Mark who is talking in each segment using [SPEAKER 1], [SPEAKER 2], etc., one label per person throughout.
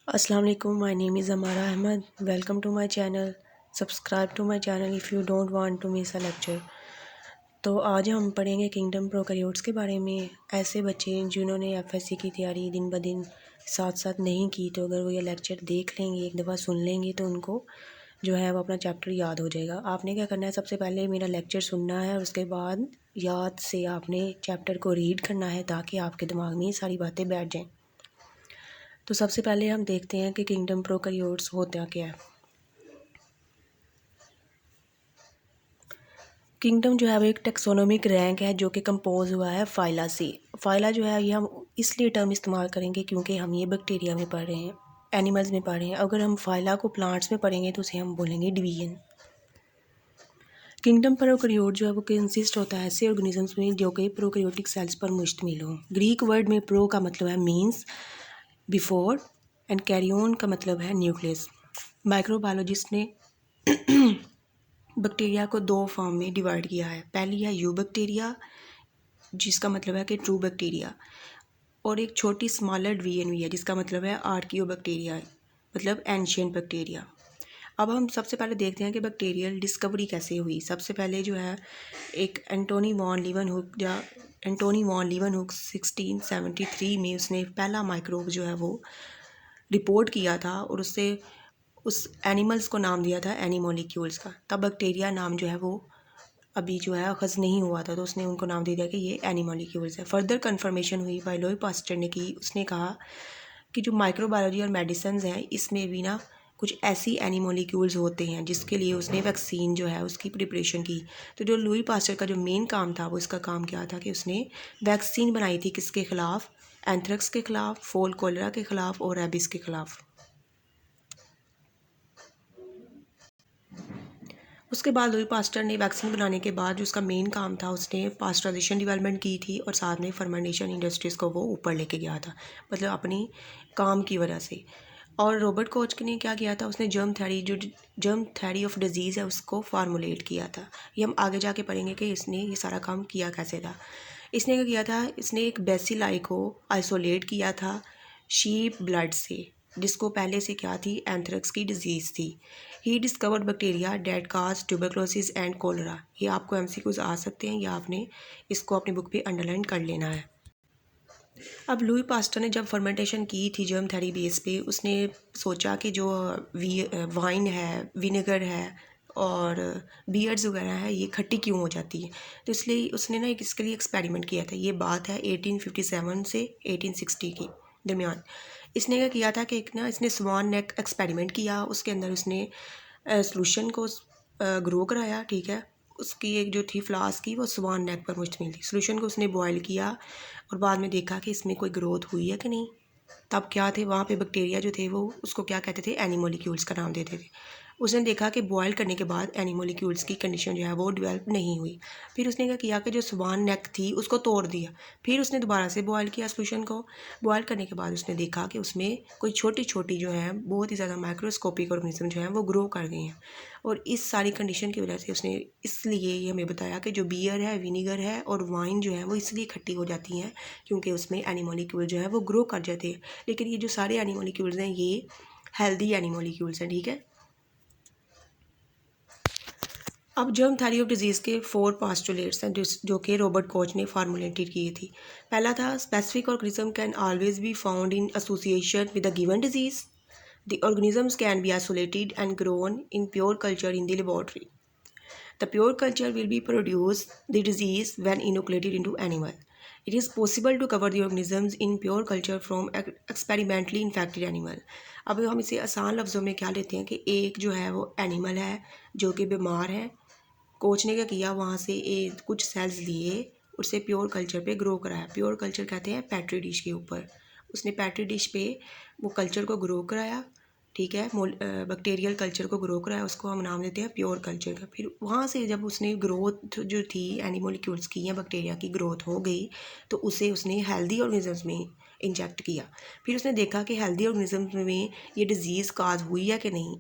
[SPEAKER 1] अस्सलाम वालेकुम, my name is Amara Ahmed. Welcome to my channel. Subscribe to my channel if you don't want to miss a lecture. तो आज हम पढ़ेंगे kingdom prokaryotes के बारे में। ऐसे बच्चे जिन्होंने एफएससी की तैयारी दिन ब दिन साथ साथ नहीं की, तो अगर वो ये लेक्चर देख लेंगे, एक दफ़ा सुन लेंगे, तो उनको जो है वो अपना चैप्टर याद हो जाएगा। आपने क्या करना है, सबसे पहले मेरा लेक्चर सुनना है और उसके बाद याद से आपने चैप्टर को रीड करना है ताकि आपके दिमाग में ये सारी बातें बैठ जाएँ। तो सबसे पहले हम देखते हैं कि किंगडम प्रोकैरियोट्स होता क्या है। किंगडम जो है वो एक टेक्सोनोमिक रैंक है जो कि कंपोज हुआ है फाइला से। फाइला जो है ये हम इसलिए टर्म इस्तेमाल करेंगे क्योंकि हम ये बैक्टीरिया में पढ़ रहे हैं, एनिमल्स में पढ़ रहे हैं। अगर हम फाइला को प्लांट्स में पढ़ेंगे तो उसे हम बोलेंगे डिवीजन। किंगडम प्रोकैरियोट जो है वो कंसिस्ट होता है ऐसे ऑर्गेनिजम्स में जो कि प्रोकैरियोटिक सेल्स पर मुश्तमिल हो। ग्रीक वर्ड में प्रो का मतलब है मीन्स, बिफोर, एंड कैरियोन का मतलब है न्यूक्लियस। माइक्रोबायोलॉजिस्ट ने बैक्टीरिया को दो फॉर्म में डिवाइड किया है। पहली है यू बैक्टीरिया, जिसका मतलब है कि ट्रू बैक्टीरिया, और एक छोटी स्मॉलर वीएनवी है जिसका मतलब है आर्कियो बैक्टीरिया, मतलब एंशियंट बैक्टीरिया। अब हम सबसे पहले देखते हैं कि बैक्टीरियल डिस्कवरी कैसे हुई। सबसे पहले जो है एक एंटोनी वॉन लीवनहुक 1673 में उसने पहला माइक्रोब जो है वो रिपोर्ट किया था और उससे उस एनिमल्स को नाम दिया था एनीमोलिक्यूल्स का। तब बैक्टीरिया नाम जो है वो अभी जो है अखज़ नहीं हुआ था, तो उसने उनको नाम दे दिया कि ये एनीमोलिक्यूल्स है। फर्दर कन्फर्मेशन हुई बाय लुई पास्टर ने की। उसने कहा कि जो माइक्रोबायोलॉजी और मेडिसिन हैं इसमें भी ना कुछ ऐसी एनीमोलिक्यूल्स होते हैं जिसके लिए उसने वैक्सीन जो है उसकी प्रिपरेशन की। तो जो लुई पास्टर का जो मेन काम था वो इसका काम क्या था कि उसने वैक्सीन बनाई थी। किसके ख़िलाफ़? एंथ्रेक्स के ख़िलाफ़, फोल कोलेरा के ख़िलाफ़ और रेबिस के ख़िलाफ़। उसके बाद लुई पास्टर ने वैक्सीन बनाने के बाद जो उसका मेन काम था, उसने पास्टराइजेशन डेवलपमेंट की थी और साथ में फर्मेंटेशन इंडस्ट्रीज़ को वो ऊपर लेके गया था, मतलब अपनी काम की वजह से। और रॉबर्ट कोच ने क्या किया था, उसने जर्म थ्योरी ऑफ डिजीज़ है उसको फार्मूलेट किया था। ये हम आगे जाके पढ़ेंगे कि इसने ये सारा काम किया कैसे था। इसने क्या किया था, इसने एक बेसिलाई को आइसोलेट किया था शीप ब्लड से, जिसको पहले से क्या थी, एंथ्रेक्स की डिजीज़ थी। He discovered bacteria that cause tuberculosis and cholera. ये आपको एमसीक्यूज आ सकते हैं या आपने इसको अपनी बुक पे अंडरलाइन कर लेना है। अब लुई पास्टर ने जब फर्मेंटेशन की थी जर्म थ्योरी बेस पे, उसने सोचा कि जो वाइन है, विनेगर है और बियर्स वगैरह है, ये खट्टी क्यों हो जाती है। तो इसलिए उसने ना एक इसके लिए एक्सपेरिमेंट किया था। ये बात है 1857 से 1860 की दरमियान। इसने क्या किया था कि एक ना इसने स्वान नेक एक्सपेरिमेंट किया। उसके अंदर उसने सॉल्यूशन को ग्रो कराया, ठीक है। उसकी एक जो थी फ्लास्क की वो स्वान नेक पर मुश्तमिल थी। सॉल्यूशन को उसने बॉयल किया और बाद में देखा कि इसमें कोई ग्रोथ हुई है कि नहीं। तब क्या थे वहाँ पे बैक्टीरिया जो थे वो उसको क्या कहते थे, एनीमोलिक्यूल्स का नाम देते थे। उसने देखा कि बॉयल करने के बाद एनीमोलिक्यूल्स की कंडीशन जो है वो डेवलप नहीं हुई। फिर उसने क्या किया कि जो स्वान नेक थी उसको तोड़ दिया। फिर उसने दोबारा से बॉयल किया सॉल्यूशन को। बॉयल करने के बाद उसने देखा कि उसमें कोई छोटी छोटी जो है बहुत ही ज़्यादा माइक्रोस्कोपिक ऑर्गेनिज्म जो है वो ग्रो कर गए हैं। और इस सारी कंडीशन की वजह से उसने इसलिए ये हमें बताया कि जो बियर है, विनीगर है और वाइन जो है वो इसलिए खट्टी हो जाती हैं क्योंकि उसमें एनीमोलिक्यूल जो है वो ग्रो कर जाते हैं। लेकिन ये जो सारे एनीमोलिक्यूल्स हैं ये हेल्दी एनीमोलिक्यूल्स हैं, ठीक है। अब जर्म थ्योरी ऑफ डिजीज़ के 4 पास्टुलेट्स हैं जो कि रॉबर्ट कोच ने फार्मूलेटेड किए थी। पहला था specific organism can always be found in association with a given disease. The organisms can be isolated and grown in pure culture in the laboratory. The pure culture will be produce the disease when inoculated into animal. It is possible to cover the organisms in pure culture from experimentally infected animal. अब हम इसे आसान लफ्ज़ों में क्या लेते हैं कि एक जो है वो एनिमल है जो कि बीमार है। कोच ने क्या किया, वहाँ से कुछ सेल्स लिए, उसे प्योर कल्चर पे ग्रो कराया। प्योर कल्चर कहते हैं पेट्री डिश के ऊपर। उसने पेट्री डिश पे वो कल्चर को ग्रो कराया, ठीक है। बैक्टीरियल कल्चर को ग्रो कराया, उसको हम नाम देते हैं प्योर कल्चर का। फिर वहाँ से जब उसने ग्रोथ जो थी एनिमोलिक्यूल्स की या बैक्टीरिया की ग्रोथ हो गई तो उसे उसने हेल्दी ऑर्गेनिजम्स में इंजेक्ट किया। फिर उसने देखा कि हेल्दी ऑर्गेनिजम्स में ये डिजीज़ काज हुई है कि नहीं,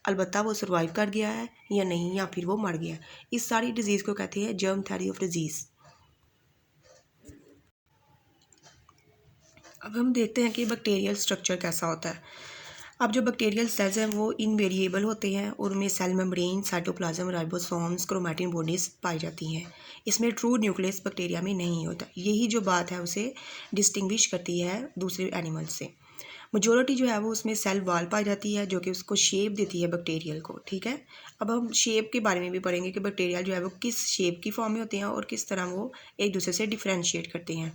[SPEAKER 1] अलबत्ता वो सर्वाइव कर गया है या नहीं, या फिर वो मर गया। इस सारी डिजीज़ को कहते हैं जर्म थ्योरी ऑफ डिजीज़। अब हम देखते हैं कि बैक्टीरियल स्ट्रक्चर कैसा होता है। अब जो बैक्टीरियल सेल्स हैं वो इनवेरिएबल होते हैं और उनमें cell membrane, cytoplasm, ribosomes, chromatin bodies पाई जाती हैं। इसमें ट्रू न्यूक्लियस बैक्टीरिया में नहीं होता। यही जो बात है उसे डिस्टिंग्विश करती है दूसरे एनिमल से। मेजोरिटी जो है वो उसमें सेल वॉल पाई जाती है जो कि उसको शेप देती है बैक्टीरियल को, ठीक है। अब हम शेप के बारे में भी पढ़ेंगे कि बैक्टीरियल जो है वो किस शेप की फॉर्म में होते हैं और किस तरह वो एक दूसरे से डिफ्रेंशिएट करते हैं।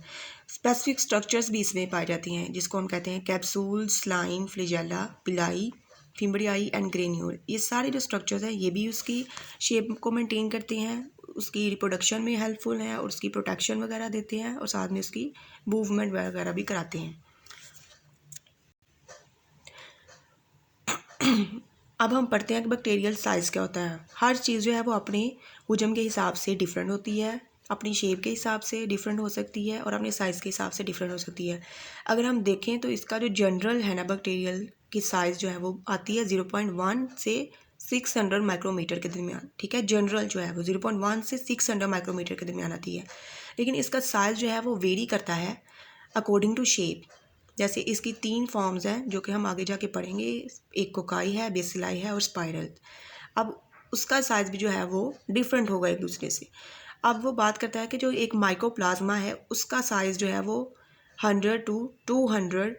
[SPEAKER 1] स्पेसिफिक स्ट्रक्चर्स भी इसमें पाई जाती हैं जिसको हम कहते हैं कैप्सूल, स्लाइम, फ्लैजेला, पिलाई, फिम्ब्रियाई एंड ग्रेन्यूल। ये सारे जो स्ट्रक्चर्स हैं ये भी उसकी शेप को मेंटेन करते हैं, उसकी रिप्रोडक्शन में हेल्पफुल हैं और उसकी प्रोटेक्शन वगैरह देते हैं और साथ में उसकी मूवमेंट वगैरह भी कराते हैं। अब हम पढ़ते हैं कि बैक्टीरियल साइज़ क्या होता है। हर चीज़ जो है वो अपने हुजम के हिसाब से डिफरेंट होती है, अपनी शेप के हिसाब से डिफरेंट हो सकती है और अपने साइज़ के हिसाब से डिफरेंट हो सकती है। अगर हम देखें तो इसका जो जनरल है ना बैक्टीरियल की साइज़ जो है वो आती है 0.1 से 600 माइक्रोमीटर के दरमियान, ठीक है। जनरल जो है वो 0.1 से 600 माइक्रोमीटर के दरमियान आती है, लेकिन इसका साइज़ जो है वो वेरी करता है अकॉर्डिंग टू शेप। जैसे इसकी 3 फॉर्म्स हैं जो कि हम आगे जाके पढ़ेंगे, एक कोकाई है, बेसिलाई है और स्पाइरल। अब उसका साइज़ भी जो है वो डिफरेंट होगा एक दूसरे से। अब वो बात करता है कि जो एक माइकोप्लाज्मा है उसका साइज़ जो है वो 100 टू 200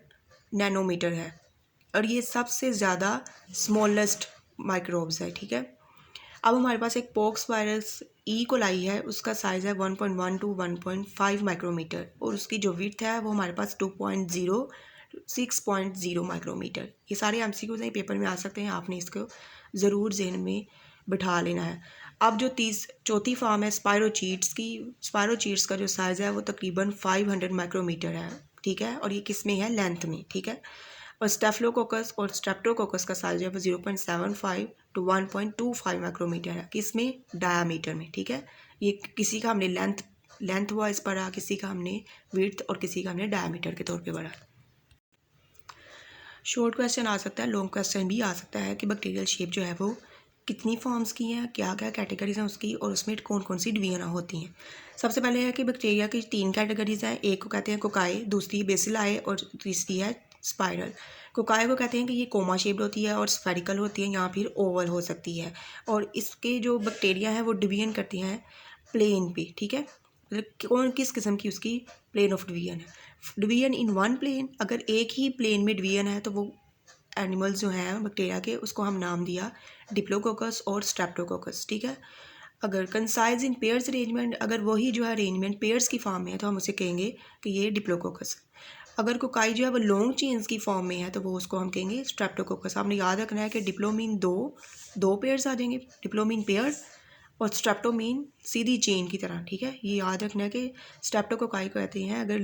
[SPEAKER 1] नैनोमीटर है और ये सबसे ज़्यादा स्मॉलेस्ट माइक्रोब्स है, ठीक है। अब हमारे पास एक पॉक्स वायरस ई कोलाई है, उसका साइज़ है 1.1 टू 1.5 माइक्रोमीटर और उसकी जो विड्थ है वो हमारे पास 2.0 6.0 माइक्रोमीटर। ये सारे एमसीक्यूज़ हैं, पेपर में आ सकते हैं, आपने इसको ज़रूर जहन में बिठा लेना है। अब जो चौथी फॉर्म है स्पायरोचीट्स की, स्पायरोचीट्स का जो साइज़ है वो तकरीबन 500 माइक्रोमीटर है, ठीक है, और ये किस में है, लेंथ में, ठीक है। और स्टेफलोकोकस और स्ट्रेप्टोकोकस का साइज है वो 0.75 टू 1.25 माइक्रोमीटर है, किसमें, डायामीटर में, ठीक है। ये किसी का हमने लेंथ वाइज पढ़ा, किसी का हमने विड्थ और किसी का हमने डायामीटर के तौर पे पढ़ा। शॉर्ट क्वेश्चन आ सकता है, लॉन्ग क्वेश्चन भी आ सकता है कि बैक्टीरियल शेप जो है वो कितनी फॉर्म्स की हैं, क्या क्या कैटेगरीज हैं उसकी और उसमें कौन कौन सी डिवीजन होती हैं। सबसे पहले है कि बैक्टीरिया की 3 कैटेगरीज हैं। एक को कहते हैं कोकाई, दूसरी बेसिलाई और तीसरी है स्पाइरल। कोकाई को कहते हैं कि ये कोमा शेप्ड होती है और स्फेरिकल होती है या फिर ओवल हो सकती है और इसके जो बैक्टीरिया हैं वो डिवीजन करती हैं प्लेन पे, ठीक है। मतलब कौन किस किस्म की उसकी प्लेन ऑफ डिवीजन है, डिवीजन इन वन प्लेन। अगर एक ही प्लेन में डिवीजन है तो वो एनिमल्स जो हैं बैक्टीरिया के उसको हम नाम दिया डिप्लोकोकस और स्ट्रेप्टोकोकस, ठीक है। अगर कंसाइज इन पेयर्स अरेंजमेंट, अगर वही जो है अरेंजमेंट पेयर्स की फॉर्म में है तो हम उसे कहेंगे कि ये डिप्लोकोकस। अगर कोकाई जो है वो लॉन्ग चेन्स की फॉर्म में है तो वो उसको हम कहेंगे स्ट्रेप्टोकोकस। आपने याद रखना है कि डिप्लोमीन दो पेयर्स आ जाएंगे, डिप्लोमीन पेयर और स्ट्रेप्टोमीन सीधी चेन की तरह, ठीक है। ये याद रखना है कि स्ट्रेप्टोकोकाई कहते हैं अगर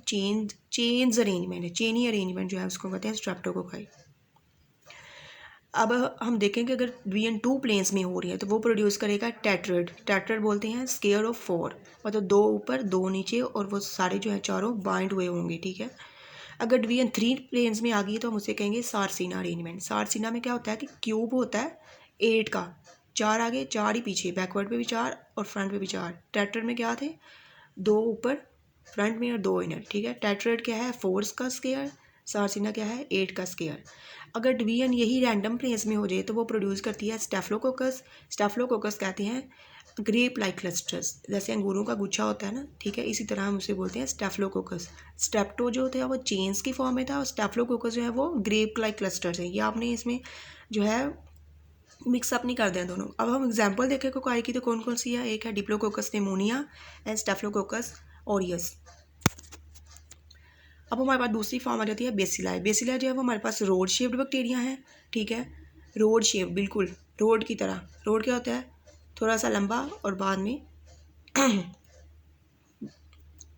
[SPEAKER 1] चेन्स अरेंजमेंट है, चेनी अरेंजमेंट जो है उसको कहते हैं स्ट्रेप्टोकोकाई। अब हम देखें कि अगर डिवीजन 2 प्लेन्स में हो रही है तो वो प्रोड्यूस करेगा टेट्राड। टेट्राड बोलते हैं स्केयर ऑफ 4, मतलब 2 ऊपर 2 नीचे और वो सारे जो है चारों बाइंड हुए होंगे, ठीक है। अगर डिवीजन 3 प्लेन्स में आ गई तो हम उसे कहेंगे सारसीना अरेंजमेंट। सारसीना में क्या होता है कि क्यूब होता है 8 का, 4 आगे 4 ही पीछे, बैकवर्ड पे भी 4 और फ्रंट पे भी 4। टेट्राड में क्या थे, 2 ऊपर फ्रंट में और 2 इनर, ठीक है। टेट्राड क्या है, 4 का स्केयर, सारसीना क्या है, 8 का स्केयर। अगर डिवीजन यही रैंडम प्लेस में हो जाए तो वो प्रोड्यूस करती है स्टेफलोकोकस। स्टेफलोकोकस कहते हैं ग्रेप लाइक क्लस्टर्स, जैसे अंगूरों का गुच्छा होता है ना, ठीक है, इसी तरह हम उसे बोलते हैं स्टेफलोकोकस। स्टेप्टो जो होता है वो चेन्स की फॉर्म में था और स्टेफलोकोकस जो है वो ग्रेप लाइक क्लस्टर्स है। ये आपने इसमें जो है मिक्सअप नहीं कर दें दोनों। अब हम एग्जाम्पल देखें कोकाई की तो कौन कौन सी है, एक है डिप्लोकोकस निमोनिया एंड स्टेफलोकोकस ऑरियस। अब हमारे पास दूसरी फॉर्म आ जाती है बेसिलाई। बेसिलाई जो है वो हमारे पास रोड शेप्ड बैक्टीरिया हैं, ठीक है, रोड शेप, बिल्कुल रोड की तरह। रोड क्या होता है, थोड़ा सा लंबा और बाद में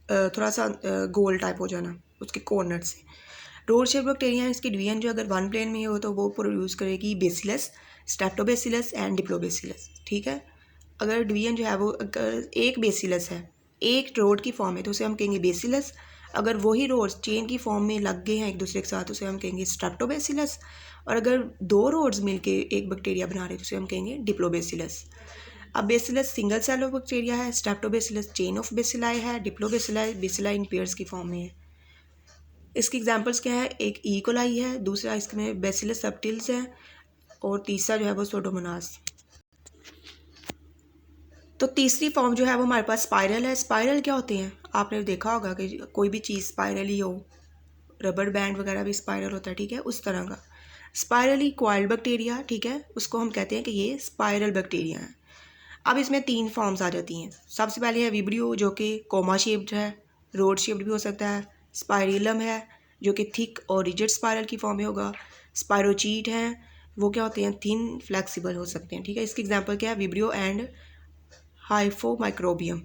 [SPEAKER 1] थोड़ा सा गोल टाइप हो जाना उसके कॉर्नर से। रोड शेप बैक्टीरिया इसकी डिवीजन जो अगर 1 प्लेन में हो तो वो प्रोड्यूस करेगी बेसिलस, स्ट्रेप्टोबेसिलस एंड डिप्लोबेसिलस, ठीक है। अगर डिवीजन जो है वो अगर एक बेसिलस है, एक रोड की फॉर्म है तो उसे हम कहेंगे बेसिलस। अगर वही रोड्स चेन की फॉर्म में लग गए हैं एक दूसरे के साथ तो उसे हम कहेंगे स्ट्रेप्टोबेसिलस। और अगर 2 रोड्स मिलके एक बैक्टीरिया बना रहे तो उसे हम कहेंगे डिप्लोबेसिलस। अब bacillus single cell of bacteria है, स्ट्रेप्टोबेसिलस चेन ऑफ बेसिलाई है, डिप्लोबेसिलाई बेसिलाई इन पेयर्स की फॉर्म में है। इसकी एग्जांपल्स क्या है, एक ई कोलाई है, दूसरा इसमें बैसिलस सबटिल्स है, और तीसरा जो है वो सूडोमोनास। तो तीसरी फॉर्म जो है वो हमारे पास स्पाइरल है। स्पाइरल क्या होते हैं, आपने देखा होगा कि कोई भी चीज़ स्पाइरल ही हो, रबर बैंड वगैरह भी स्पाइरल होता है, ठीक है, उस तरह का स्पाइरली कॉइल्ड बैक्टीरिया, ठीक है, उसको हम कहते हैं कि ये स्पाइरल बैक्टीरिया है। अब इसमें 3 फॉर्म्स आ जाती हैं। सबसे पहले है विब्रियो जो कि कोमा शेप्ड है, रोड शेप्ड भी हो सकता है। स्पाइरिलम है जो कि थिक और रिजिड स्पाइरल की फॉर्म में होगा। स्पायरोचीट है, वो क्या होते हैं, थिन फ्लेक्सिबल हो सकते हैं, ठीक है। इसकी एग्जांपल क्या है, विब्रियो एंड हाइफोमाइक्रोबियम।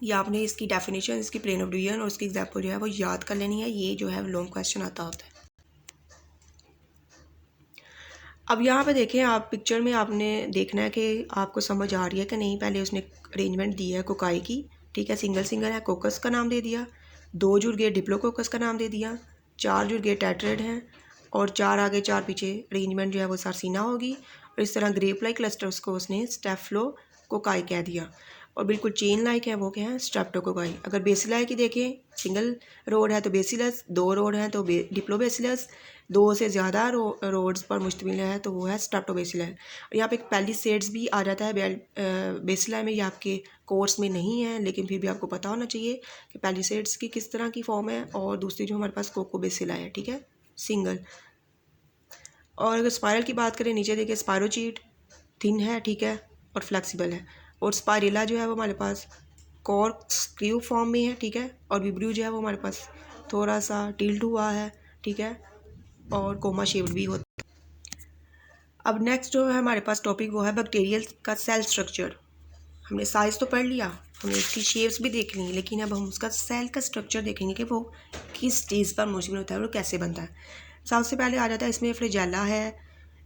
[SPEAKER 1] ये आपने इसकी डेफिनेशन, इसकी प्लेन ऑफ डिवीजन और उसकी एग्जांपल जो है वो याद कर लेनी है। ये जो है लॉन्ग क्वेश्चन आता होता है। अब यहाँ पे देखें आप, पिक्चर में आपने देखना है कि आपको समझ आ रही है कि नहीं। पहले उसने अरेंजमेंट दी है कोकाई की, ठीक है, सिंगल सिंगल है, कोकस का नाम दे दिया, 2 जुड़ गए डिप्लोकोकस का नाम दे दिया, 4 जुड़ गए टेट्रेड हैं, और 4 आगे 4 पीछे अरेंजमेंट जो है वो सार्सिना होगी। और इस तरह ग्रेप लाइक क्लस्टर्स को उसने स्टेफ्लोकोकाई कह दिया। और बिल्कुल चेन लाइक है वो क्या है, स्ट्रेप्टोकोकाई। अगर बेसिलाई की देखें, सिंगल रोड है तो बेसिलस, 2 रोड हैं तो डिप्लोबेसिलस, 2 से ज़्यादा रोड्स पर मुश्तमिल है तो वो है स्ट्रेप्टोबेसिलाई। और यहाँ पे एक पैलिसेड्स भी आ जाता है बेसिलाई में। ये आपके कोर्स में नहीं है लेकिन फिर भी आपको पता होना चाहिए कि पैलिसेड्स की किस तरह की फॉर्म है। और दूसरी जो हमारे पास कोकोबेसिलाई है, ठीक है, सिंगल। और अगर स्पाइरल की बात करें, नीचे देखिए स्पायरोचीट थिन है, ठीक है, और फ्लेक्सिबल है। और स्पाइरिला जो है वो हमारे पास कॉर्क स्क्रू फॉर्म में है, ठीक है। और विब्रियो जो है वो हमारे पास थोड़ा सा टिल्ट हुआ है, ठीक है, और कोमा शेप्ड भी होता है। अब नेक्स्ट जो है हमारे पास टॉपिक वो है बैक्टीरियल का सेल स्ट्रक्चर। हमने साइज तो पढ़ लिया, हमने इसकी शेप्स भी देख ली, लेकिन अब हम उसका सेल का स्ट्रक्चर देखेंगे कि वो किस चीज़ पर मुश्तमिल होता है और कैसे बनता है। सबसे पहले आ जाता है इसमें फ्लैजेला है,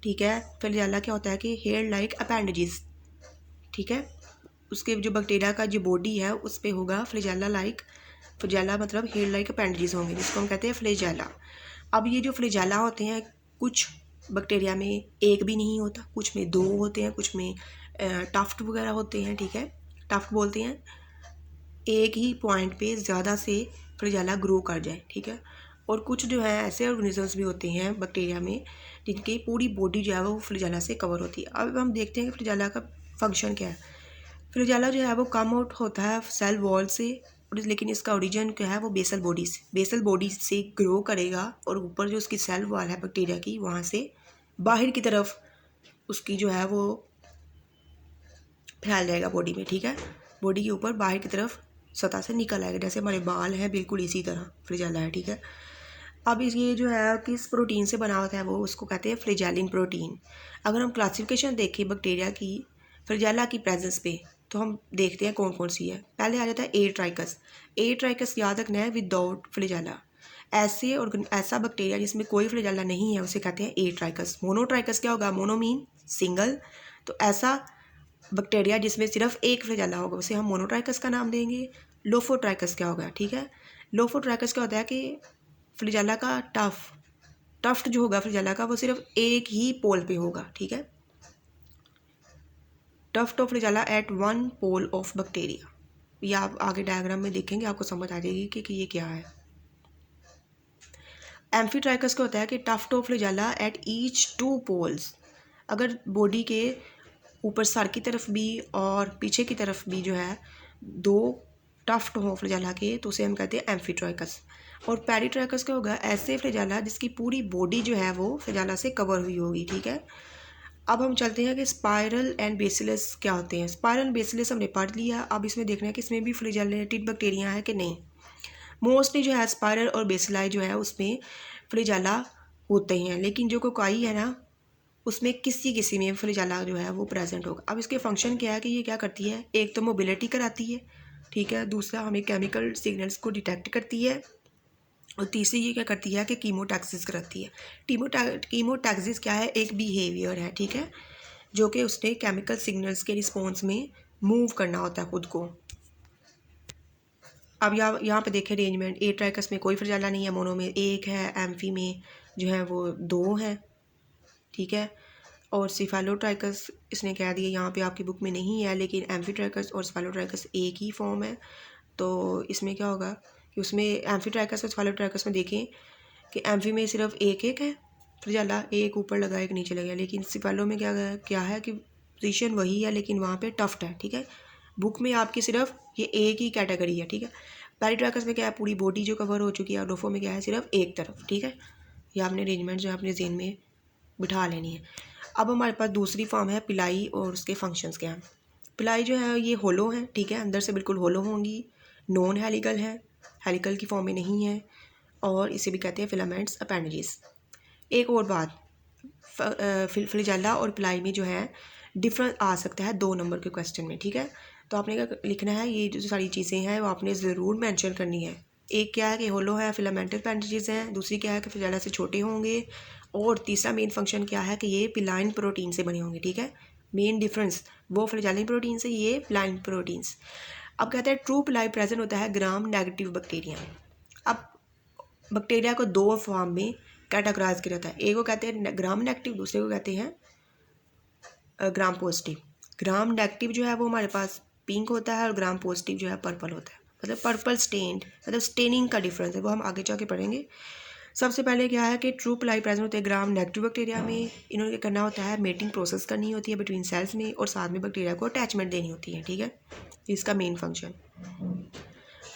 [SPEAKER 1] ठीक है। फ्लैजेला क्या होता है कि हेयर लाइक अपेंडेजेस, ठीक है। उसके जो बैक्टीरिया का जो बॉडी है उस पर होगा फ्लैजेला लाइक, फ्लैजेला मतलब हेयर लाइक अपेंडेजेस होंगे, जिसको हम कहते हैं फ्लैजेला। अब ये जो फ्लैजेला होते हैं, कुछ बैक्टीरिया में एक भी नहीं होता, कुछ में 2 होते हैं, कुछ में टफ्ट वगैरह होते हैं, ठीक है, टफ्ट बोलते हैं। एक ही पॉइंट पे ज़्यादा से फ्लैजेला ग्रो कर जाए, ठीक है। और कुछ जो है ऐसे ऑर्गेनिजम्स भी होते हैं बैक्टीरिया में जिनकी पूरी बॉडी जो है वो फ्लैजेला से कवर होती है। अब हम देखते हैं कि फ्लैजेला का फंक्शन क्या है। फ्लैजेला जो है वो कम आउट होता है सेल वॉल से, लेकिन इसका ओरिजिन क्या है वो बेसल बॉडी से, बेसल बॉडी से ग्रो करेगा और ऊपर जो उसकी सेल वॉल है बैक्टीरिया की, वहाँ से बाहर की तरफ उसकी जो है वो फैल जाएगा बॉडी में, ठीक है। बॉडी के ऊपर बाहर की तरफ सतह से निकल आएगा, जैसे हमारे बाल हैं बिल्कुल इसी तरह फ्लैजेला है, ठीक है। अब ये जो है किस प्रोटीन से बना होता है वो, उसको कहते हैं फ्लैजेलिन प्रोटीन। अगर हम क्लासिफिकेशन देखें बैक्टीरिया की फ्लैजेला की प्रेजेंस पे, तो हम देखते हैं कौन कौन सी है। पहले आ जाता है ए ट्राइकस। ए ट्राइकस याद रखना है विदाउट फ्लैजेला। ऐसा बैक्टीरिया जिसमें कोई फ्लैजेला नहीं है उसे कहते हैं ए ट्राइकस। मोनोट्राइकस क्या होगा, मोनो मीन सिंगल, तो ऐसा बैक्टीरिया जिसमें सिर्फ एक फ्लैजेला होगा उसे हम मोनोट्राइकस का नाम देंगे। लोफोट्राइकस क्या होगा, ठीक है। लोफोट्राइकस क्या होता है कि फ्लैजेला का टफ्ट जो होगा फ्लैजेला का वो सिर्फ एक ही पोल पे होगा, ठीक है। Tuft of flagella at 1 pole of bacteria. ये आप आगे डायग्राम में देखेंगे, आपको समझ आ जाएगी कि ये क्या है। एम्फीट्राइकस का होता है कि tuft of flagella at each 2 poles. अगर बॉडी के ऊपर सर की तरफ भी और पीछे की तरफ भी जो है 2 टफ्ट हो फ्लैजेला के, तो उसे हम कहते हैं एम्फीट्राइकस। और पेरिट्राइकस क्या होगा, ऐसे फ्लैजेला जिसकी पूरी बॉडी जो है वो फ्लैजेला से कवर हुई होगी, ठीक है। अब हम चलते हैं कि स्पाइरल एंड बेसिलस क्या होते हैं। स्पाइरल एंड बेसिलस हमने पढ़ लिया। अब इसमें देखना है कि इसमें भी फ्लैजेलेटेड बैक्टीरिया है कि नहीं। मोस्टली जो है स्पाइरल और बेसिलाई जो है उसमें फ्लैजेला होते हैं, लेकिन जो कोकाई है ना उसमें किसी में फ्लैजेला जो है वो प्रेजेंट होगा। अब इसके फंक्शन क्या है कि ये क्या करती है, एक तो मोबिलिटी कराती है, ठीक है, दूसरा हमें केमिकल सिग्नल्स को डिटेक्ट करती है, और तीसरी ये क्या करती है कि कीमोटैक्सिस कराती है। कीमोटैक्सिस क्या है, एक बिहेवियर है, ठीक है, जो कि उसने केमिकल सिग्नल्स के रिस्पॉन्स में मूव करना होता है खुद को। अब यहाँ पे देखें अरेंजमेंट, ए ट्राइकस में कोई फ्लैजेला नहीं है, मोनो में एक है, एम्फी में जो है वो 2 हैं, ठीक है। और सिफेलोट्राइकस इसने कह दिया यहाँ पे आपकी बुक में नहीं है, लेकिन एम्फीट्राइकस और सिफेलोट्राइकस एक ही फॉर्म है। तो इसमें क्या होगा कि कि उसमें एम्फीट्राइकस और स्फेलोट्राइकस में देखें कि एम्फी में सिर्फ एक है फ्लैजेला, एक ऊपर लगा एक नीचे लगा, लेकिन स्फेलो में क्या है कि पोजीशन वही है लेकिन वहाँ पे टफ्ट है, ठीक है। बुक में आपकी सिर्फ ये एक ही कैटेगरी है, ठीक है। पेरिट्रैकस में क्या है, पूरी बॉडी जो कवर हो चुकी है, और डोफो में क्या है, सिर्फ एक तरफ, ठीक है। ये आपने अरेंजमेंट जो है अपने ज़हन में बिठा लेनी है। अब हमारे पास दूसरी फॉर्म है पिलाई, और उसके फंक्शंस क्या हैं। पिलाई जो है ये होलो है, ठीक है, अंदर से बिल्कुल होलो होंगी, नॉन हेलिकल है, हेलिकल की फॉर्म में नहीं है, और इसे भी कहते हैं फिलामेंट्स अपेंडेजेस। एक और बात, फ्लैजेला और पिलाई में जो है डिफरेंस आ सकता है 2 नंबर के क्वेश्चन में, ठीक है। तो आपने क्या लिखना है, ये जो सारी चीज़ें हैं वो आपने ज़रूर मेंशन करनी है। एक क्या है कि होलो है, फिलामेंटल अपेंडेजेस हैं, दूसरी क्या है कि फ्लैजेला से छोटे होंगे, और तीसरा मेन फंक्शन क्या है कि ये पिलाइन प्रोटीन से बने होंगे, ठीक है। मेन डिफरेंस वो फ्लैजेलिन प्रोटीन से, ये पिलाइन प्रोटीन्स। अब कहते हैं ट्रू पिलाई प्रेजेंट होता है ग्राम नेगेटिव बैक्टीरिया में। अब बैक्टीरिया को 2 फॉर्म में कैटेगराइज किया जाता है, एक को कहते हैं ग्राम नेगेटिव, दूसरे को कहते हैं ग्राम पॉजिटिव। ग्राम नेगेटिव जो है वो हमारे पास पिंक होता है, और ग्राम पॉजिटिव जो है पर्पल होता है, मतलब पर्पल स्टेन्ड, मतलब स्टेनिंग का डिफरेंस है, वो हम आगे जाके पढ़ेंगे। सबसे पहले क्या है कि ट्रू पिलाई प्रेजेंट होते हैं ग्राम नेगेटिव बैक्टीरिया में। इन्होंने करना होता है, मेटिंग प्रोसेस करनी होती है बिटवीन सेल्स में, और साथ में बैक्टीरिया को अटैचमेंट देनी होती है, ठीक है, इसका मेन फंक्शन।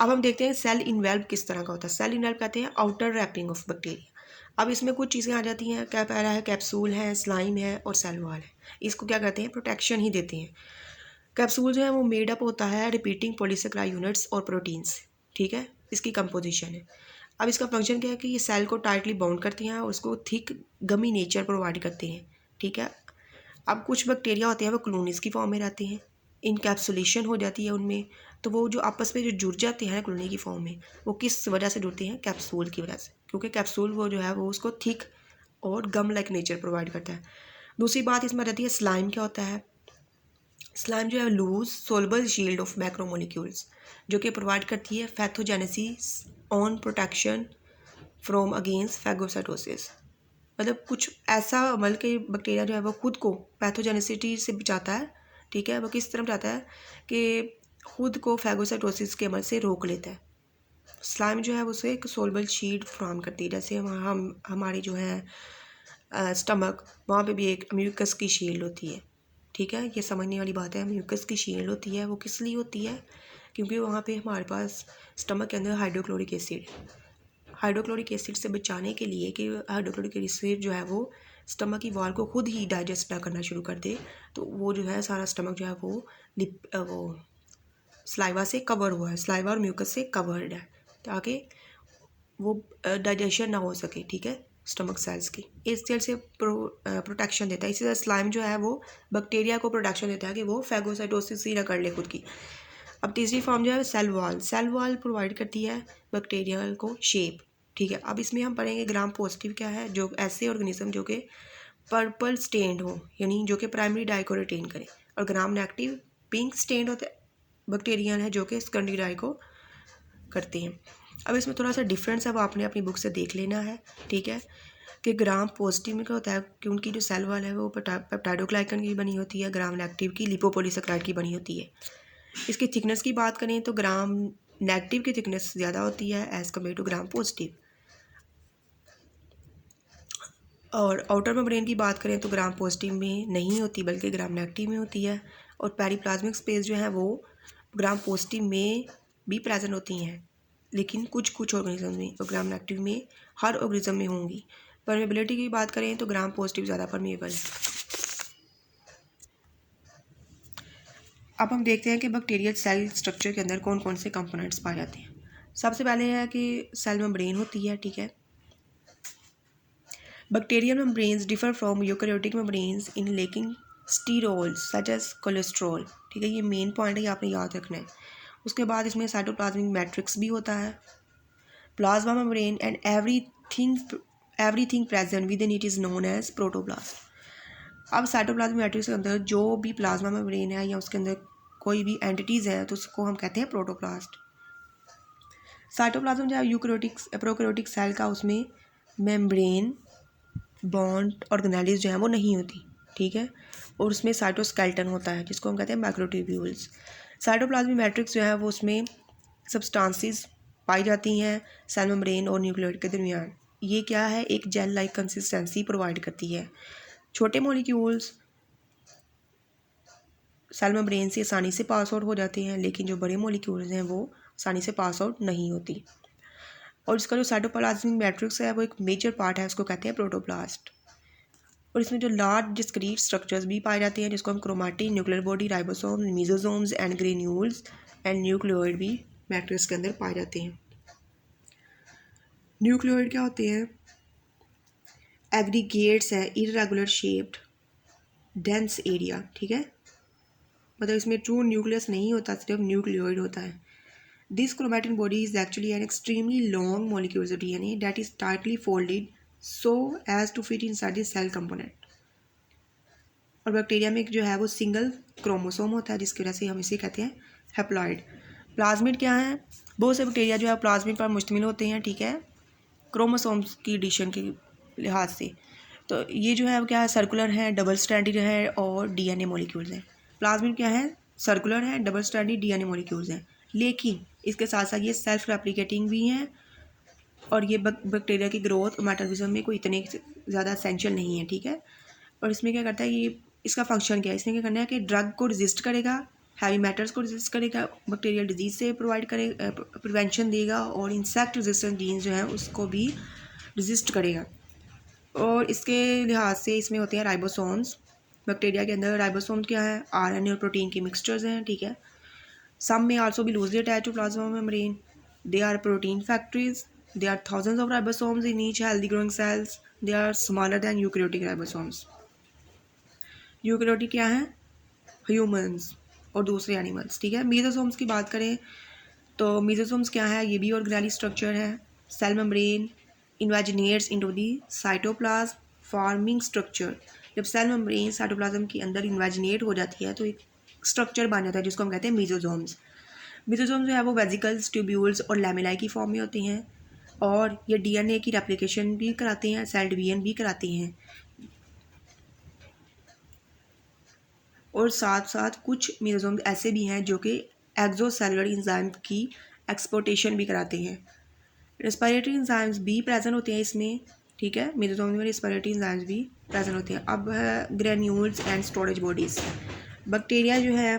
[SPEAKER 1] अब हम देखते हैं सेल इन्वेल्व किस तरह का होता है। सेल इन्वेल्व कहते हैं आउटर रैपिंग ऑफ बैक्टीरिया। अब इसमें कुछ चीज़ें आ जाती हैं, क्या पहला है कैप्सूल है, स्लाइम है, और सेल वॉल है। इसको क्या कहते हैं, प्रोटेक्शन ही देते हैं। कैप्सूल जो है वो मेड अप होता है रिपीटिंग पॉलीसेकेराइड यूनिट्स और प्रोटीन्स, ठीक है, इसकी कंपोजिशन है। अब इसका फंक्शन क्या है कि ये सेल को टाइटली बाउंड करती हैं और उसको थिक गमी नेचर प्रोवाइड करते हैं, ठीक है। अब कुछ बैक्टीरिया होते हैं वो कॉलोनीज की फॉर्म में रहते हैं, इनकैप्सुलेशन हो जाती है उनमें, तो वो जो आपस में जो जुड़ जाते हैं कॉलोनी की फॉर्म में, वो किस वजह से जुड़ते हैं, कैप्सूल की वजह से, क्योंकि कैप्सूल वो जो है वो उसको थिक और गम लाइक नेचर प्रोवाइड करता है। दूसरी बात इसमें रहती है स्लाइम। क्या होता है, स्लाइम जो है loose soluble shield of macromolecules, जो कि प्रोवाइड करती है pathogenesis on protection from against phagocytosis. मतलब कुछ ऐसा अमल के बैक्टीरिया जो है वो खुद को पैथोजेनेसिटी से बचाता है, ठीक है। वो किस तरह बचाता है कि खुद को फैगोसाइटोसिस के अमल से रोक लेता है। स्लाइम जो है उसे एक सोलबल शीट फॉर्म करती है, जैसे हम हमारी जो है स्टमक, वहाँ पे भी एक म्यूकस की शील्ड होती है, ठीक है। ये समझने वाली बात है, म्यूकस की शील्ड होती है, वो किस लिए होती है, क्योंकि वहाँ पे हमारे पास स्टमक के अंदर हाइड्रोक्लोरिक एसिड से बचाने के लिए कि हाइड्रोक्लोरिक एसिड जो है वो स्टमक की वॉल को खुद ही डाइजेस्ट ना करना शुरू कर दे, तो वो जो है सारा स्टमक जो है वो स्लाइवा से कवर हुआ है, स्लाइवा और म्यूकस से कवर्ड है, ताकि वो डाइजेशन ना हो सके, ठीक है, स्टमक सेल्स की। इस सेल से प्रोटेक्शन देता है। इसी तरह स्लाइम जो है वो बैक्टीरिया को प्रोटेक्शन देता है कि वो फैगोसाइटोसिस ही ना कर ले खुद की। अब तीसरी फॉर्म जो है cell wall. Cell wall provide करती है बैक्टीरिया को शेप, ठीक है। अब इसमें हम पढ़ेंगे ग्राम पॉजिटिव क्या है, जो ऐसे ऑर्गेनिज्म जो कि पर्पल स्टेन्ड हो, यानी जो कि प्राइमरी डाई को रिटेन करें, और ग्राम नेगेटिव पिंक स्टेन्ड होते बैक्टीरिया है जो कि सेकेंडरी डाई को करते हैं। अब इसमें थोड़ा सा डिफरेंस है, वो आपने अपनी बुक से देख लेना है, ठीक है, कि ग्राम पॉजिटिव में क्या होता है कि उनकी जो सेल वॉल है वो पेप्टाइडोग्लाइकन की बनी होती है, ग्राम नेगेटिव की लिपोपॉलीसेकेराइड की बनी होती है। इसकी थिकनेस की बात करें तो ग्राम नेगेटिव की थिकनेस ज़्यादा होती है as compare to gram positive. और आउटर मेम्ब्रेन की बात करें तो ग्राम पॉजिटिव में नहीं होती बल्कि ग्राम नेगेटिव में होती है। और पेरिप्लाज्मिक स्पेस जो है वो ग्राम पॉजिटिव में भी प्रेजेंट होती हैं, लेकिन कुछ ऑर्गेनिज्म में, और ग्राम नेगेटिव में हर ऑर्गेनिज्म में होंगी। परमेबिलिटी की बात करें तो ग्राम पॉजिटिव ज़्यादा परमेबल है। अब हम देखते हैं कि बैक्टीरियल सेल स्ट्रक्चर के अंदर कौन कौन से कंपोनेंट्स पाए जाते हैं। सबसे पहले है कि सेल मेम्ब्रेन होती है, ठीक है। Bacterial membranes differ from eukaryotic membranes in lacking sterols such as cholesterol, ठीक है, ये मेन पॉइंट है, ये आपने याद रखना है। उसके बाद इसमें साइटोप्लाज्मिक मैट्रिक्स भी होता है, plasma membrane, and everything present within it is known as protoplast. अब साइटोप्लाज्मिक मैट्रिक्स के अंदर जो भी प्लाज्मा मेम्ब्रेन है या उसके अंदर कोई भी एंटिटीज़ हैं तो उसको हम कहते हैं प्रोटोप्लास्ट। साइटोप्लाज्म जो है यूकैरियोटिक प्रोकैरियोटिक सेल का, उसमें मेम्ब्रेन बॉन्ड ऑर्गेनेलिज जो है वो नहीं होती, ठीक है, और उसमें साइटोस्केलेटन होता है जिसको हम कहते हैं माइक्रोट्यूब्यूल्स। साइटोप्लाज्मिक मैट्रिक्स जो है वो उसमें सब्सटेंसेस पाई जाती हैं सेल मेम्ब्रेन और न्यूक्लियोइड के दरमियान। ये क्या है, एक जेल लाइक कंसिस्टेंसी प्रोवाइड करती है। छोटे मॉलिक्यूल्स सेल मेम्ब्रेन से आसानी से पास आउट हो जाते हैं, लेकिन जो बड़े मॉलिक्यूल्स हैं वो आसानी से पास आउट नहीं होती। और इसका जो साइटोप्लाज्मिक मैट्रिक्स है वो एक मेजर पार्ट है, उसको कहते हैं प्रोटोप्लास्ट। और इसमें जो लार्ज डिस्क्रीट स्ट्रक्चर्स भी पाए जाते हैं, जिसको हम chromatin, nuclear body, ribosome, mesosomes and granules and nucleoid भी मैट्रिक्स के अंदर पाए जाते हैं। न्यूक्लियोइड क्या होते हैं, एग्रीगेट्स है, इर्रेगुलर शेप्ड, डेंस एरिया, ठीक है, मतलब इसमें ट्रू न्यूक्लियस नहीं होता, सिर्फ न्यूक्लियोइड होता है। This chromatin body is actually an extremely long molecules of DNA that is tightly folded so as to fit inside the cell component. और बैक्टीरिया में जो है वो सिंगल क्रोमोसोम होता है, जिसकी वजह से हम इसे कहते हैं हैप्लॉइड। प्लाज्मिड क्या है, बहुत से बैक्टीरिया जो है प्लाज्मिड पर मुश्तमिल होते हैं, ठीक है, क्रोमोसोम्स की एडिशन के लिहाज से। तो ये जो है वो क्या है, सर्कुलर है, डबल स्ट्रैंडेड है और डीएनए मॉलिक्यूल्स हैं। प्लाज्मिड क्या है, सर्कुलर है, डबल स्ट्रैंडेड डीएनए मॉलिक्यूल्स हैं, लेकिन इसके साथ साथ ये सेल्फ रेप्लिकेटिंग भी हैं और ये बैक्टीरिया की ग्रोथ और मेटाबॉलिज्म में कोई इतने ज़्यादा एसेंशियल नहीं है, ठीक है। और इसमें क्या करता है, ये इसका फंक्शन क्या है, इसने क्या करना है कि ड्रग को रेजिस्ट करेगा, हैवी मैटर्स को रेजिस्ट करेगा, बैक्टीरियल डिजीज से प्रोवाइड करेगा, प्रिवेंशन देगा, और इंसेक्ट रेजिस्टेंट जीन्स जो हैं उसको भी रेजिस्ट करेगा। और इसके लिहाज से इसमें होते हैं राइबोसोम्स। बैक्टीरिया के अंदर राइबोसोम्स क्या है, आरएनए और प्रोटीन के मिक्सचर्स हैं, ठीक है। Some may also be loosely attached to plasma membrane, they are protein factories, they are thousands of ribosomes in each healthy growing cells, they are smaller than eukaryotic ribosomes. Eukaryotic क्या है, humans और दूसरे animals, ठीक है। मीजोसोम्स की बात करें तो मीजोसोम्स क्या है, ये भी ऑर्गेनेली स्ट्रक्चर है। Cell membrane invaginates into the cytoplasm forming structure. जब सेल मेम्ब्रेन साइटोप्लाज्म के अंदर इन्वेजिनेट हो जाती है तो एक स्ट्रक्चर बन जाता है जिसको हम कहते हैं मीजोसोम्स। मीजोसोम्स जो है वो वेजिकल्स, ट्यूब्यूल्स और लैमेलाई की फॉर्म में होते हैं, और ये डीएनए की रेप्लिकेशन भी कराते हैं, सेल डिवीजन भी कराते हैं, और साथ साथ कुछ मीजोसोम्स ऐसे भी हैं जो कि एक्सोसेलुलर एंजाइम की एक्सपोर्टेशन भी कराते हैं। रेस्पिरेटरी एंजाइम्स भी प्रेजेंट होते हैं इसमें, ठीक है, मीजोसोम्स में रेस्पिरेटरी एंजाइम्स भी प्रेजेंट होते हैं। अब है granules and storage bodies. Bacteria जो है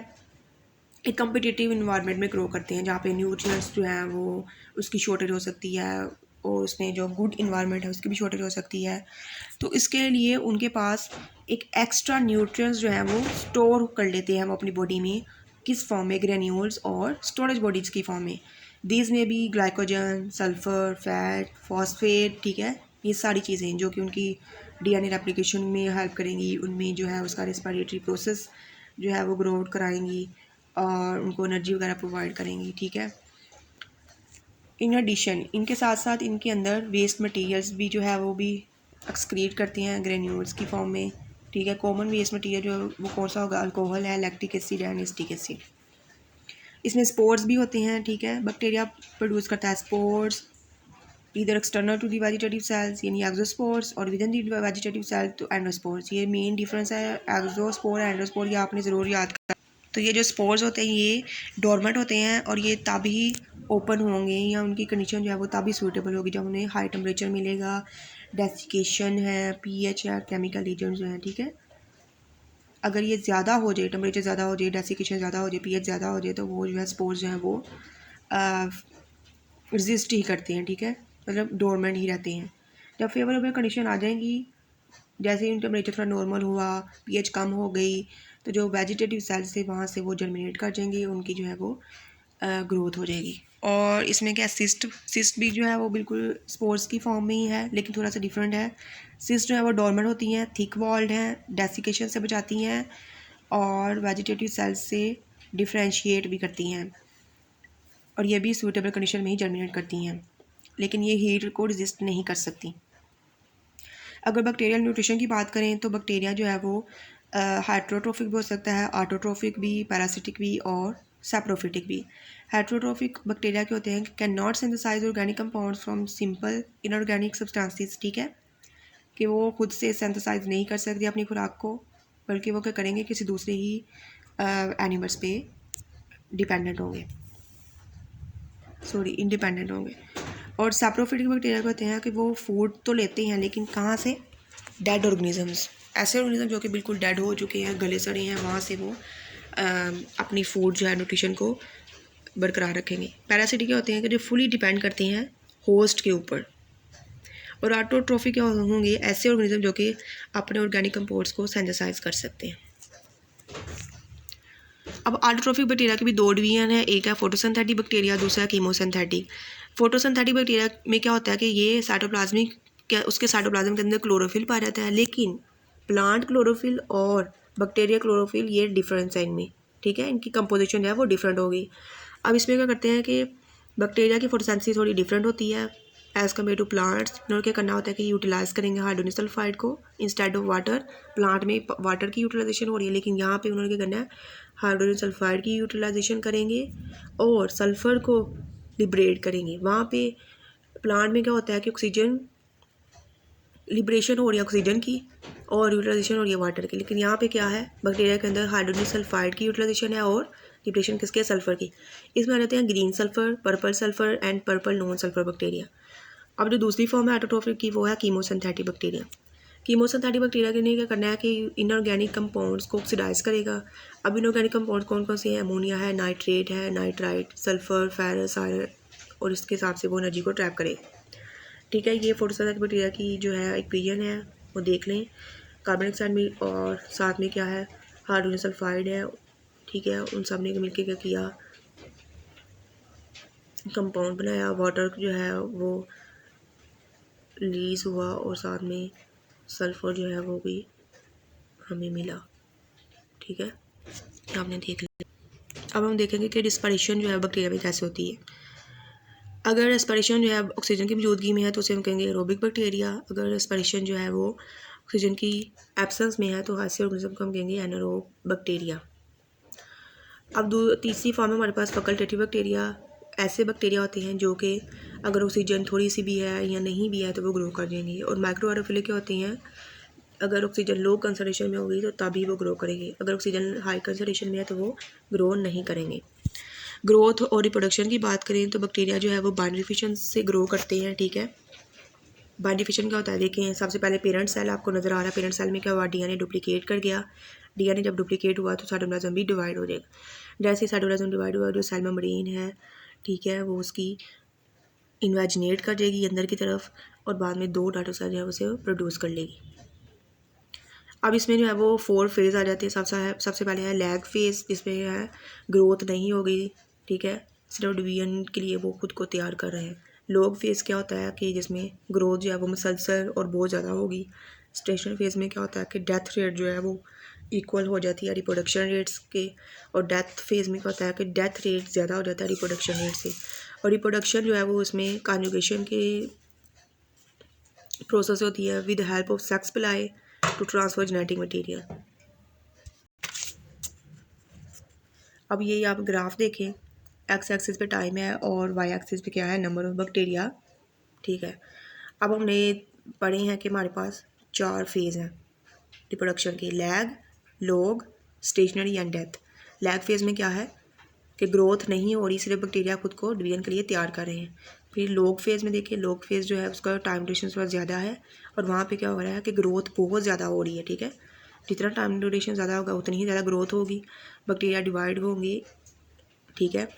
[SPEAKER 1] एक कम्पिटिटिव इन्वायरमेंट में ग्रो करते हैं, जहाँ पे न्यूट्रिएंट्स जो हैं वो उसकी शॉर्टेज हो सकती है, और उसमें जो गुड इन्वायरमेंट है उसकी भी शॉर्टेज हो सकती है। तो इसके लिए उनके पास एक एक्स्ट्रा न्यूट्रिएंट्स जो है वो स्टोर कर लेते हैं वो अपनी बॉडी में, किस फॉर्म में, ग्रेन्यूल्स और स्टोरेज बॉडीज़ की फॉर्म में। दीज में भी ग्लाइकोजन, सल्फ़र, फैट, फॉस्फेट, ठीक है, ये सारी चीज़ें जो कि उनकी डीएनए रेप्लिकेशन में हेल्प करेंगी, उनमें जो है उसका रेस्पिरेटरी प्रोसेस जो है वो ग्रो कराएंगी और उनको एनर्जी वगैरह प्रोवाइड करेंगी, ठीक है। इन एडिशन इनके साथ साथ इनके अंदर वेस्ट मटेरियल्स भी जो है वो भी एक्सक्रीट करती हैं ग्रेन्यूल्स की फॉर्म में, ठीक है। कॉमन वेस्ट मटेरियल जो है वो कौन सा होगा, अल्कोहल है, lactic acid and acetic acid. इसमें स्पोर्स भी होते हैं, ठीक है। बैक्टीरिया प्रोड्यूस करता है स्पोर्स इधर external to the vegetative cells यानी एक्सोस्पोर्स, और within the vegetative cell to endospores. ये मेन डिफरेंस है एक्सोस्पोर एंडोस्पोर, ये आपने ज़रूर याद करना। तो ये जो स्पोर्स होते हैं ये डोरमेंट होते हैं और ये तभी ओपन होंगे या उनकी कंडीशन जो है वो तभी सूटेबल होगी जब उन्हें हाई टेम्परेचर मिलेगा, डेसिकेशन है, पीएच है, केमिकल एजेंट्स जो हैं, ठीक है। अगर ये ज़्यादा हो जाए, टेम्परेचर ज़्यादा हो जाए, डेसिकेशन ज़्यादा हो जाए, पीएच ज़्यादा हो जाए, तो वो जो है स्पोर्स जो हैं वो रेजिस्ट ही करते हैं, ठीक है, मतलब डोरमेंट ही रहते हैं। जब फेवरेबल कंडीशन आ जाएंगी, जैसे ही टेम्परेचर थोड़ा नॉर्मल हुआ, पीएच कम हो गई, तो जो वेजिटेटिव सेल्स थे वहाँ से वो जर्मिनेट कर जाएंगे, उनकी जो है वो ग्रोथ हो जाएगी। और इसमें क्या सिस्ट भी जो है वो बिल्कुल स्पोर्स की फॉर्म में ही है, लेकिन थोड़ा सा डिफरेंट है। सिस्ट जो है वो डोरमेंट होती हैं, थिक वॉल्ड हैं, डेसिकेशन से बचाती हैं और वेजिटेटिव सेल्स से डिफ्रेंशिएट भी करती हैं, और ये भी सूटेबल कंडीशन में ही जर्मिनेट करती हैं, लेकिन ये हीट को रेजिस्ट नहीं कर सकती। अगर बैक्टीरियल न्यूट्रिशन की बात करें तो बैक्टीरिया जो है वो हाइड्रोट्रोफिक भी हो सकता है, ऑटोट्रोफिक भी, पैरासिटिक भी और सैप्रोफिटिक भी। हाइड्रोट्रोफिक बैक्टीरिया के होते हैं can not synthesize organic compounds from simple inorganic substances, ठीक है, कि वो खुद से सिंथेसाइज नहीं कर सकते अपनी खुराक को, बल्कि वो क्या करेंगे, किसी दूसरे ही एनिमल्स पे डिपेंडेंट होंगे। इंडिपेंडेंट होंगे। और सैप्रोफिटिक बैक्टीरिया कहते हैं कि वो फूड तो लेते हैं लेकिन कहाँ से, डेड ऑर्गेनिजम्स, ऐसे ऑर्गेनिज्म जो कि बिल्कुल डेड हो चुके हैं, गले सड़े हैं, वहाँ से वो अपनी फूड जो है न्यूट्रिशन को बरकरार रखेंगे। पैरासिटिक क्या होते हैं कि जो फुली डिपेंड करते हैं होस्ट के ऊपर। और ऑटोट्रोफिक क्या होंगे, ऐसे ऑर्गेनिज्म जो कि अपने ऑर्गेनिक कंपोस्ट को सिंथेसाइज कर सकते हैं। अब ऑटोट्रोफिक बैक्टीरिया के भी दो डिवीजन है, एक है फोटोसिंथेटिक बैक्टीरिया, दूसरा है कीमोसिंथेटिक। फोटोसिंथेटिक बैक्टीरिया में क्या होता है कि ये साइटोप्लाज्मिक उसके साइटोप्लाज्म के अंदर क्लोरोफिल पाया जाता है, लेकिन प्लांट क्लोरोफिल और बैक्टीरिया क्लोरोफिल ये डिफरेंस है इनमें, ठीक है, इनकी कंपोजिशन जो है वो डिफरेंट होगी। अब इसमें क्या करते हैं कि बैक्टीरिया की फोटोसिंथेसिस थोड़ी डिफरेंट होती है एज़ कम्पेयर टू प्लांट्स। इन्होंने क्या करना होता है कि यूटिलाइज करेंगे हाइड्रोजन सल्फाइड को इंस्टेड ऑफ वाटर। प्लांट में वाटर की यूटिलाइजेशन हो रही है, लेकिन यहाँ पे उन्होंने क्या करना है, हाइड्रोजन सल्फाइड की यूटिलाइजेशन करेंगे और सल्फ़र को लिबरेट करेंगे। वहाँ पे प्लांट में क्या होता है कि ऑक्सीजन लिबरेशन हो रही है ऑक्सीजन की और यूटिलाइजेशन हो रही है वाटर की, लेकिन यहाँ पे क्या है, बैक्टीरिया के अंदर हाइड्रोजन सल्फाइड की यूटिलाइजेशन है और लिबरेशन किसके, सल्फ़र की। इसमें आ जाते हैं green sulphur, purple sulphur and purple non sulphur bacteria. अब जो दूसरी फॉर्म है ऑटोट्रोफिक की वो है कीमोसिंथेटिक बैक्टीरिया। कीमोसिंथेटिक बैक्टीरिया के लिए क्या करना है कि इनऑर्गेनिक कंपाउंड्स को ऑक्सीडाइज करेगा। अब इनऑर्गेनिक कंपाउंड्स कौन कौन से हैं, अमोनिया है, नाइट्रेट है, नाइट्राइट, सल्फर, फेरस, आयरन, और इसके हिसाब से वो एनर्जी को ट्रैप करेगा, ठीक है। ये फोटोसिंथेटिक बैक्टीरिया की जो है इक्वेशन है वो देख लें। कार्बन डाइऑक्साइड में और साथ में क्या है, हाइड्रोजन सल्फाइड है, ठीक है, उन सब ने मिलकर क्या किया, कंपाउंड बनाया, वाटर जो है वो रिलीज़ हुआ और साथ में सल्फ़र जो है वो भी हमें मिला, ठीक है, आपने देख लिया। अब हम देखेंगे कि रिस्पिरेशन जो है बैक्टीरिया में कैसे होती है। अगर रेस्पिरेशन जो है ऑक्सीजन की मौजूदगी में है तो उसे हम कहेंगे एरोबिक बैक्टीरिया। अगर रेस्पिरेशन जो है वो ऑक्सीजन की एब्सेंस में है तो ऐसे ऑर्गेनिज्म को हम कहेंगे एनारोब बैक्टीरिया। अब तीसरी फॉर्म है हमारे पास फैकल्टेटिव बैक्टीरिया। ऐसे बैक्टीरिया होते हैं जो कि अगर ऑक्सीजन थोड़ी सी भी है या नहीं भी है तो वो ग्रो कर देंगे। और माइक्रो एरोफिलिक क्या होती हैं, अगर ऑक्सीजन लो कंसंट्रेशन में होगी तो तभी वो ग्रो करेंगे, अगर ऑक्सीजन हाई कंसंट्रेशन में है तो वो ग्रो नहीं करेंगे। ग्रोथ और रिप्रोडक्शन की बात करें तो बैक्टीरिया जो है वो बाइनरी फिशन से ग्रो करते हैं, ठीक है। बाइनरी फिशन क्या होता है, देखें, सबसे पहले पेरेंट सेल आपको नज़र आ रहा है, पेरेंट सेल में क्या हुआ, डीएनए डुप्लीकेट कर गया, डीएनए जब डुप्लीकेट हुआ तो साइटोप्लाज्म भी डिवाइड हो जाएगा। जैसे साइटोप्लाज्म डिवाइड हुआ, जो सेल मेम्ब्रेन है, ठीक है, वो उसकी इन्वेजिनेट कर जाएगी अंदर की तरफ और बाद में 2 डाटा सेल जो है उसे प्रोड्यूस कर लेगी। अब इसमें जो है वो 4 फेज़ आ जाते हैं। सबसे पहले है लैग फेज़, जिसमें है ग्रोथ नहीं होगी, ठीक है, सिर्फ डिवीजन के लिए वो खुद को तैयार कर रहे हैं। लॉग फेज़ क्या होता है कि जिसमें ग्रोथ जो है वो मुसलसल और बहुत ज़्यादा होगी। स्टेशनरी फेज़ में क्या होता है कि डेथ रेट जो है वो इक्वल हो जाती है रिप्रोडक्शन रेट्स के। और डेथ फेज़ में क्या होता है कि डेथ रेट ज़्यादा हो जाता है रिप्रोडक्शन रेट से। और रिप्रोडक्शन जो है वो उसमें कॉन्जुगेशन के प्रोसेस होती है with help of sex pili to transfer genetic material. अब ये आप ग्राफ देखें, एक्स एक्सिस पे टाइम है और वाई एक्सिस पे क्या है, नंबर ऑफ बैक्टीरिया, ठीक है। अब हमने पढ़े हैं कि हमारे पास 4 फेज़ हैं रिप्रोडक्शन के, lag, log, stationary and death. Lag phase में क्या है कि ग्रोथ नहीं हो रही, सिर्फ बैक्टीरिया खुद को डिवीजन के लिए तैयार कर रहे हैं। फिर लॉग फेज़ में देखिए, लॉग फेज़ जो है उसका टाइम ड्यूरेशन थोड़ा ज़्यादा है और वहाँ पे क्या हो रहा है कि ग्रोथ बहुत ज़्यादा हो रही है, ठीक है। जितना टाइम ड्यूरेशन ज़्यादा होगा उतनी ही ज़्यादा ग्रोथ होगी, बैक्टीरिया डिवाइड होंगे, ठीक है।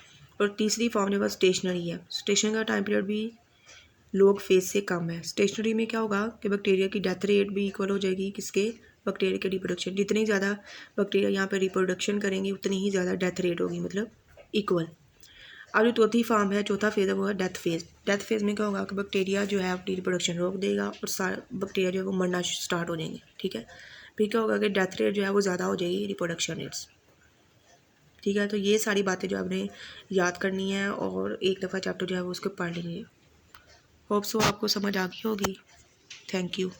[SPEAKER 1] और तीसरी फॉर्म जो है स्टेशनरी है। स्टेशनरी का टाइम पीरियड भी लॉग फेज़ से कम है। स्टेशनरी में क्या होगा कि बैक्टीरिया की डेथ रेट भी इक्वल हो जाएगी किसके, बैक्टीरिया के रिप्रोडक्शन। जितनी ज़्यादा बैक्टीरिया यहाँ पर रिप्रोडक्शन करेंगे उतनी ही ज़्यादा डेथ रेट होगी, मतलब इक्वल। अब जो चौथी फॉर्म है, चौथा फेज़ है वो है डेथ फेज़। डेथ फेज़ में क्या होगा कि बैक्टीरिया जो है अपनी रिप्रोडक्शन रोक देगा और सारे बैक्टीरिया जो है वो मरना स्टार्ट हो जाएंगे, ठीक है। फिर क्या होगा कि डेथ रेट जो है वो ज़्यादा हो जाएगी रिप्रोडक्शन रेट्स, ठीक है। तो ये सारी बातें जो आपने याद करनी है और एक दफ़ा चैप्टर जो है वो उसको पढ़ लेंगे। होप सो आपको समझ आ गई होगी। Thank you.